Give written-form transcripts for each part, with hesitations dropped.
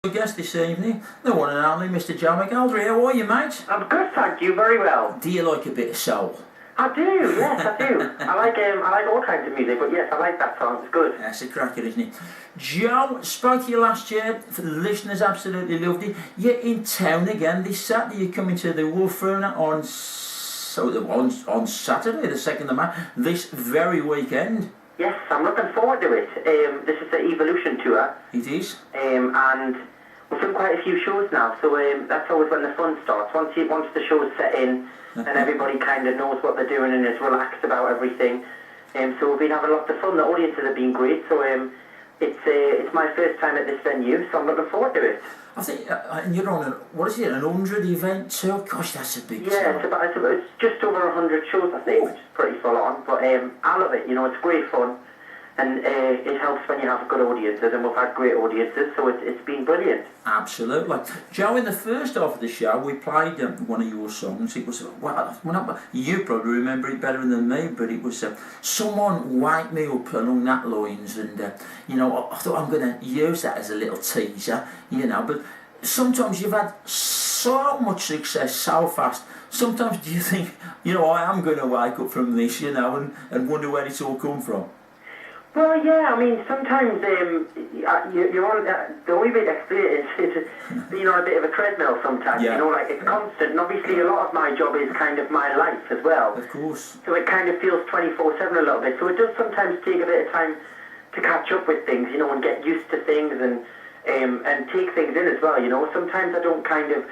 Guest this evening, the one and only Mr. Joe McElderry. How are you, mate? I'm good, thank you, very well. Do you like a bit of soul? I do, yes, I do. I like all kinds of music, but yes, I like that song, it's good. That's a cracker, isn't it? Joe, spoke to you last year, for the listeners absolutely loved it. You're in town again this Saturday, you're coming to the Wolf Arena on Saturday, the 2nd of March, this very weekend. Yes, I'm looking forward to it. This is the Evolution Tour. It is. And we've done quite a few shows now, so that's always when the fun starts. Once the show's set in, and everybody kind of knows what they're doing and is relaxed about everything. So we've been having lots of fun. The audiences have been great, so it's my first time at this venue, so I'm looking forward to it. I think, and you're on, what is it, an 100 event too? Gosh, that's a big Yeah, it's just over 100 shows, I think, which is pretty full on. But I love it, it's great fun. And it helps when you have good audiences, and we've had great audiences, so it's been brilliant. Absolutely. Joe, in the first half of the show, we played one of your songs. It was, you probably remember it better than me, but it was Someone Wake Me Up along that lines, and, I thought I'm going to use that as a little teaser, but sometimes you've had so much success so fast. Sometimes do you think, I am going to wake up from this, and wonder where it's all come from? Well, yeah, I mean, sometimes you're on, the only way to explain it is being on a bit of a treadmill sometimes, it's constant, and obviously a lot of my job is kind of my life as well. Of course. So it kind of feels 24/7 a little bit, so it does sometimes take a bit of time to catch up with things, and get used to things and take things in as well, Sometimes I don't kind of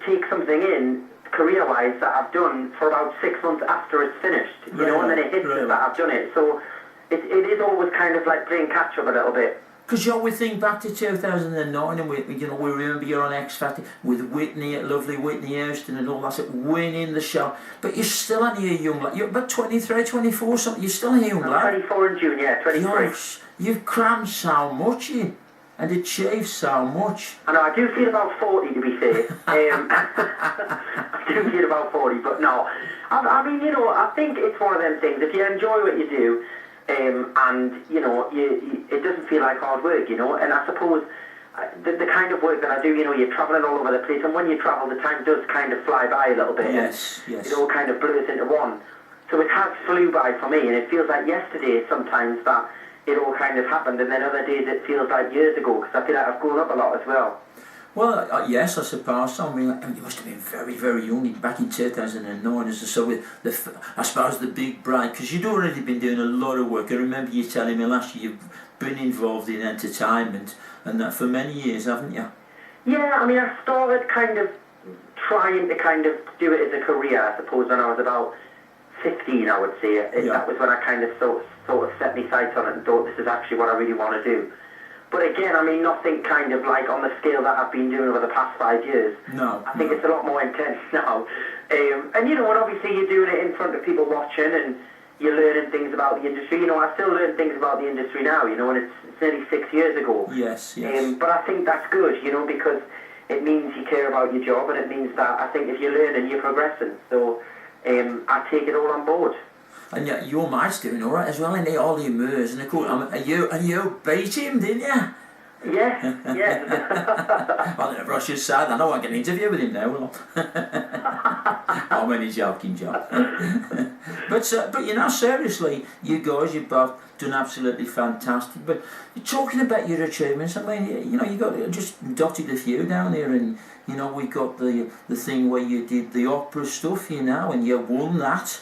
take something in career-wise that I've done for about 6 months after it's finished, and then it hits us that I've done it, so... It is always kind of like playing catch up a little bit. Because we think back to 2009 and we remember you're on X Factor with Whitney, lovely Whitney Houston and all that, winning the show. But you're still only a young lad. You're about 23, 24 something. You're still a young lad. 24 in June, yeah, 23. You've crammed so much in and achieved so much. I know, I do feel about 40 to be fair. I do feel about 40, but no. I mean, I think it's one of them things. If you enjoy what you do, and it doesn't feel like hard work, and I suppose the kind of work that I do, you're travelling all over the place, and when you travel the time does kind of fly by a little bit. Yes. It all kind of blurs into one, so it has flew by for me, and it feels like yesterday sometimes that it all kind of happened, and then other days it feels like years ago, because I feel like I've grown up a lot as well. Well, yes, I suppose so. I mean, you must have been very, very young back in 2009, as I said, with I suppose the big break, because you'd already been doing a lot of work. I remember you telling me last year you've been involved in entertainment and that for many years, haven't you? Yeah, I mean, I started kind of trying to kind of do it as a career, I suppose, when I was about 15, I would say. That was when I kind of sort of set my sights on it and thought, this is actually what I really want to do. But again, I mean, nothing kind of like on the scale that I've been doing over the past 5 years. No. I think it's a lot more intense now. And and obviously you're doing it in front of people watching and you're learning things about the industry. I still learn things about the industry now, and it's nearly 6 years ago. Yes. But I think that's good, because it means you care about your job, and it means that I think if you're learning, you're progressing. So I take it all on board. And your mate's doing all right as well, and all the Moors, and of course, you beat him, didn't you? Yeah. Well, never I should say that. I know I can interview with him now, will I? I'm only joking, John. But seriously, you guys, you've both done absolutely fantastic. But you're talking about your achievements. I mean, you got just dotted a few down there, and we got the thing where you did the opera stuff, and you won that.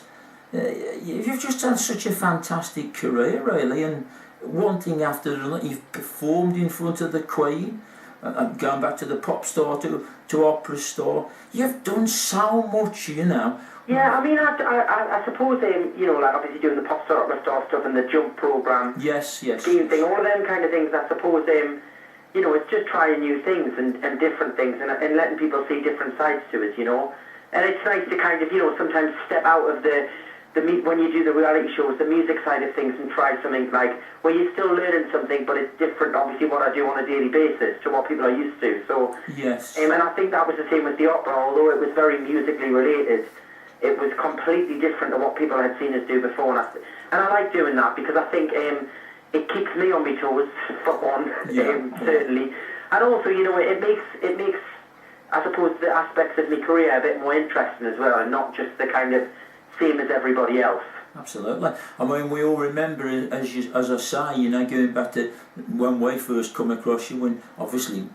You've just had such a fantastic career, really, and one thing after another. You've performed in front of the Queen, going back to the pop star to opera star. You've done so much, Yeah, I mean, I suppose, like obviously doing the pop star, opera star stuff and the jump programme. Yes. Skiing thing, all of them kind of things, I suppose, it's just trying new things and different things and letting people see different sides to it, And it's nice to kind of, sometimes step out of when you do the reality shows, the music side of things, and try something like where you're still learning something, but it's different, obviously, what I do on a daily basis to what people are used to. So, yes. And I think that was the same with the opera, although it was very musically related. It was completely different to what people had seen us do before, and I like doing that because I think it keeps me on my toes, for one, certainly. And also, you know, it makes, I suppose, the aspects of my career a bit more interesting as well, and not just the kind of same as everybody else. Absolutely. I mean, we all remember, as I say, you know, going back to when we first come across you, when obviously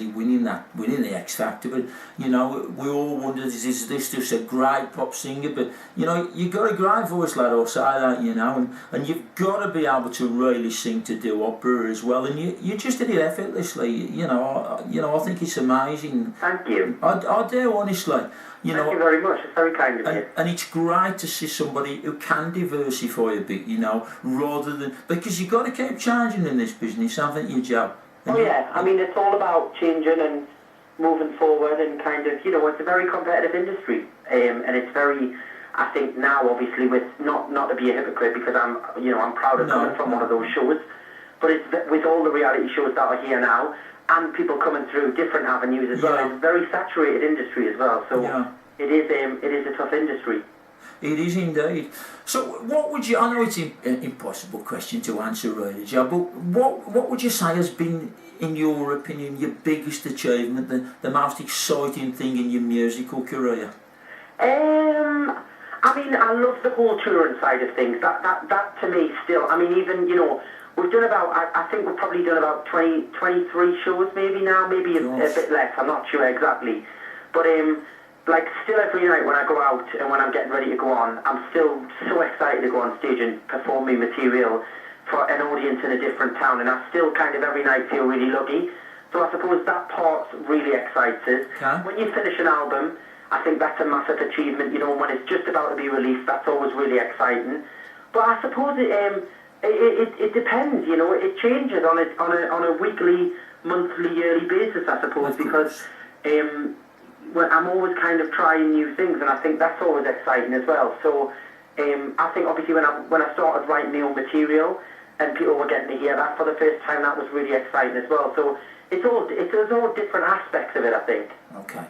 winning the X Factor, but you know, we all wondered, is this just a great pop singer? But you know, you got a great voice, lad. I'll say that, you know, and you've got to be able to really sing to do opera as well, and you just did it effortlessly. You know, I think it's amazing. Thank you. I do, honestly. Thank you very much. It's very kind of you. And it's great to see somebody who can diversify a bit, you know, rather than, because you've got to keep changing in this business, haven't you, Joe? Oh yeah, I mean, it's all about changing and moving forward, and kind of, you know, it's a very competitive industry, and it's very, I think now, obviously, with not to be a hypocrite, because I'm proud of coming from one of those shows, but it's with all the reality shows that are here now, and people coming through different avenues as well. It's a very saturated industry as well, so it is a tough industry. It is indeed. So what would you, I know it's an impossible question to answer really, Joe, but what would you say has been, in your opinion, your biggest achievement, the most exciting thing in your musical career? I mean, I love the whole touring side of things. That to me still, I mean, even, you know, we've done about, I think we've probably done about 23 shows maybe now, maybe a bit less, I'm not sure exactly. But like still every night when I go out and when I'm getting ready to go on, I'm still so excited to go on stage and perform my material for an audience in a different town, and I still kind of every night feel really lucky. So I suppose that part really excites us. Okay. When you finish an album, I think that's a massive achievement, you know, when it's just about to be released, that's always really exciting. But I suppose it depends, you know, it changes on a weekly, monthly, yearly basis, I suppose, because well, I'm always kind of trying new things, and I think that's always exciting as well. So I think obviously when I started writing my own material and people were getting to hear that for the first time, that was really exciting as well. So it's all different aspects of it, I think. Okay.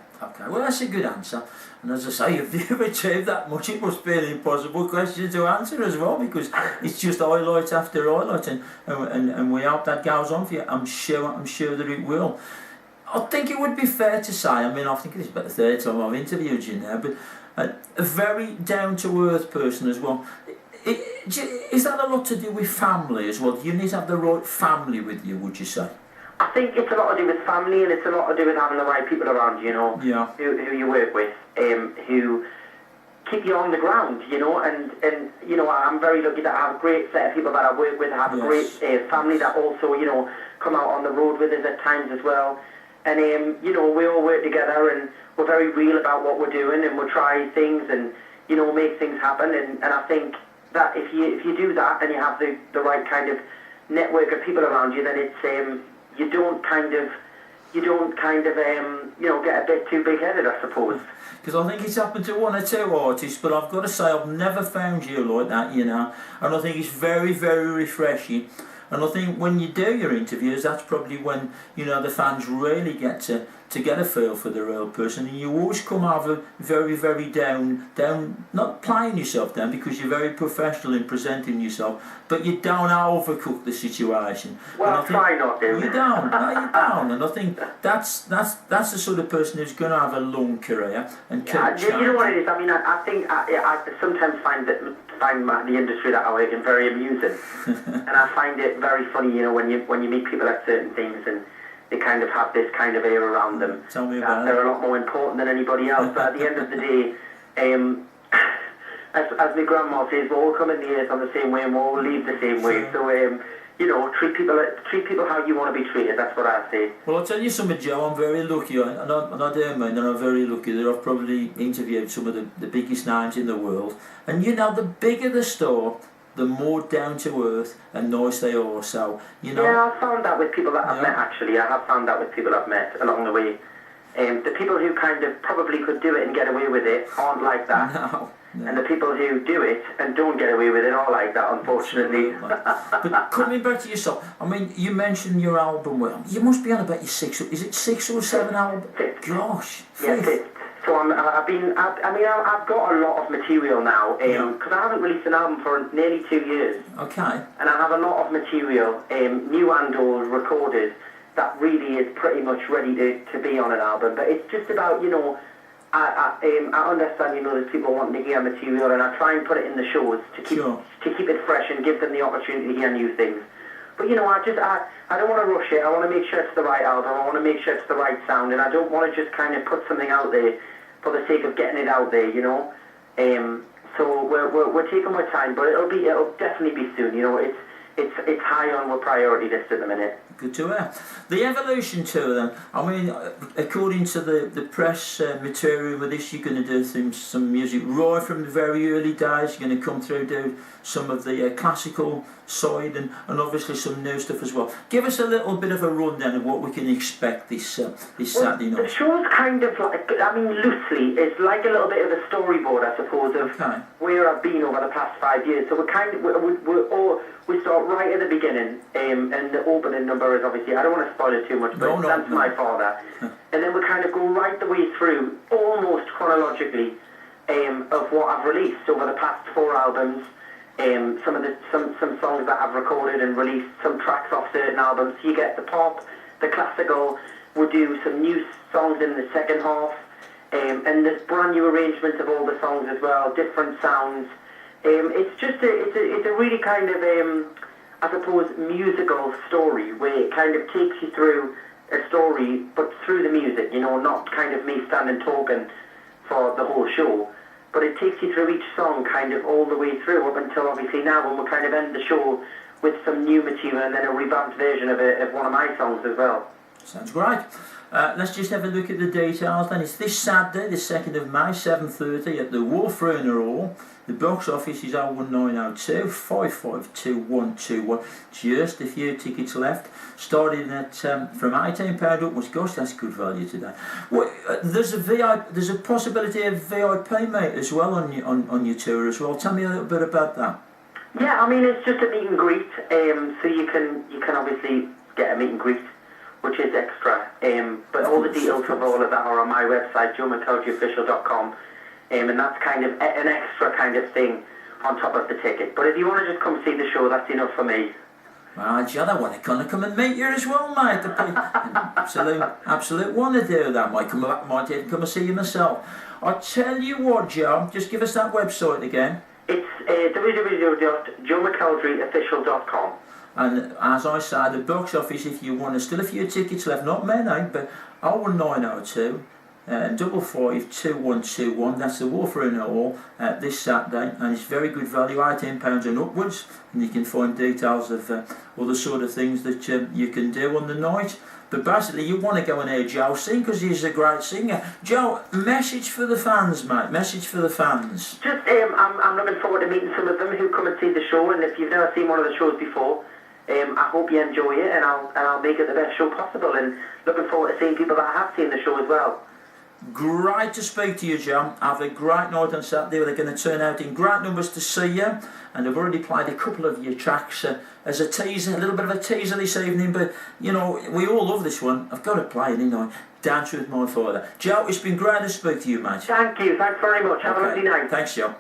Well, that's a good answer. And as I say, if you've achieved that much, it must be an impossible question to answer as well, because it's just highlight after highlight, and we hope that goes on for you. I'm sure that it will. I think it would be fair to say, I mean, I think it's about the third time I've interviewed you now, but a very down-to-earth person as well. Is that a lot to do with family as well? Do you need to have the right family with you, would you say? I think it's a lot to do with family, and it's a lot to do with having the right people around, you know, who you work with, who keep you on the ground, you know, and you know, I'm very lucky that I have a great set of people that I work with. I have a great family that also, you know, come out on the road with us at times as well. And, you know, we all work together, and we're very real about what we're doing, and we'll try things and, you know, make things happen. And I think that if you do that and you have the right kind of network of people around you, then it's, you don't kind of, you know, get a bit too big-headed, I suppose. Because I think it's happened to one or two artists, but I've got to say I've never found you like that, you know. And I think it's very, very refreshing. And I think when you do your interviews, that's probably when, you know, the fans really get to get a feel for the real person. And you always come over very, very down, not playing yourself down, because you're very professional in presenting yourself, but you don't overcook the situation. Well, I try not to. You don't. No, you don't. And I think that's the sort of person who's going to have a long career and keep changing. You know what it is? I mean, I think I sometimes find the industry that I work in very amusing, and I find it very funny, you know, when you meet people at certain things and they kind of have this kind of air around them. Tell me about they're a lot more important than anybody else. But at the end of the day, as my grandma says, we all come in the earth on the same way and we all leave the same way. So, you know, treat people how you want to be treated. That's what I say. Well, I'll tell you something, Joe. I'm very lucky, and I do mean that I'm very lucky that I've probably interviewed some of the biggest names in the world. And you know, the bigger the store, the more down to earth and nice they are. So, you know. Yeah, I've found that with people that I've met. Actually, I have found that with people I've met along the way. The people who kind of probably could do it and get away with it aren't like that. No. And the people who do it and don't get away with it are like that, unfortunately. But coming back to yourself, I mean, you mentioned your album. Well, you must be on about your six or seven albums? Fifth. Gosh, yeah, fifth. So I've got a lot of material now, because I haven't released an album for nearly 2 years. Okay. And I have a lot of material, new and old, recorded, that really is pretty much ready to be on an album. But it's just about, you know, I understand, you know, there's people wanting to hear material, and I try and put it in the shows to keep it fresh and give them the opportunity to hear new things. But, you know, I don't want to rush it. I want to make sure it's the right album. I want to make sure it's the right sound, and I don't want to just kind of put something out there for the sake of getting it out there, you know. So we're taking our time, but it'll definitely be soon. You know, it's high on our priority list at the minute. Good to hear. The Evolution tour then, I mean, according to the press material with this, you're going to do some music right from the very early days. You're going to come through, do some of the classical side and obviously some new stuff as well. Give us a little bit of a rundown of what we can expect this Saturday night. The show's kind of like, I mean, loosely, it's like a little bit of a storyboard, I suppose, of where I've been over the past 5 years. So we start right at the beginning, and the opening number is obviously, I don't want to spoil it too much, but it's Dance My Father. And then we kind of go right the way through, almost chronologically, of what I've released over the past 4 albums. Some songs that I've recorded and released, some tracks off certain albums. So you get the pop, the classical. We'll do some new songs in the second half, and there's brand new arrangements of all the songs as well, different sounds. It's just it's a really kind of I suppose musical story where it kind of takes you through a story, but through the music. You know, not kind of me standing talking for the whole show. But it takes you through each song kind of all the way through up until obviously now when we'll kind of end the show with some new material and then a revamped version of one of my songs as well. Sounds great. Let's just have a look at the details then. It's this Saturday, the 2nd of May, 7:30 at the Wolf Runner Hall. The box office is 01902 552 121. Just a few tickets left. Starting at from £18 upwards. Gosh, that's good value today. Well, there's a possibility of VIP, mate, as well on your tour as well. Tell me a little bit about that. Yeah, I mean, it's just a meet and greet. So you can obviously get a meet and greet, which is extra. But all the details of all of that are on my website, joemckelderofficial.com. And that's kind of an extra kind of thing on top of the ticket. But if you want to just come see the show, that's enough for me. Well, John, I want to come and meet you as well, mate. Absolute want to do that. Might come and see you myself. I tell you what, Joe, just give us that website again. It's www.joemckelderofficial.com. And as I say, the box office, if you want, there's still a few tickets left, not many, but 01902 552 121. That's the Wolf Runner Hall this Saturday, and it's very good value, £18 and upwards. And you can find details of all the sort of things that you can do on the night. But basically, you want to go and hear Joe sing because he's a great singer. Joe, message for the fans, mate. Message for the fans. Just, I'm looking forward to meeting some of them who come and see the show. And if you've never seen one of the shows before, I hope you enjoy it, and I'll make it the best show possible. And looking forward to seeing people that have seen the show as well. Great to speak to you, John. Have a great night on Saturday. They're going to turn out in great numbers to see you, and I've already played a couple of your tracks as a teaser, a little bit of a teaser this evening. But you know, we all love this one. I've got to play it, you know. Dance with My Father. Joe, it's been great to speak to you, mate. Thank you. Thanks very much. Have a lovely night. Thanks, Joe.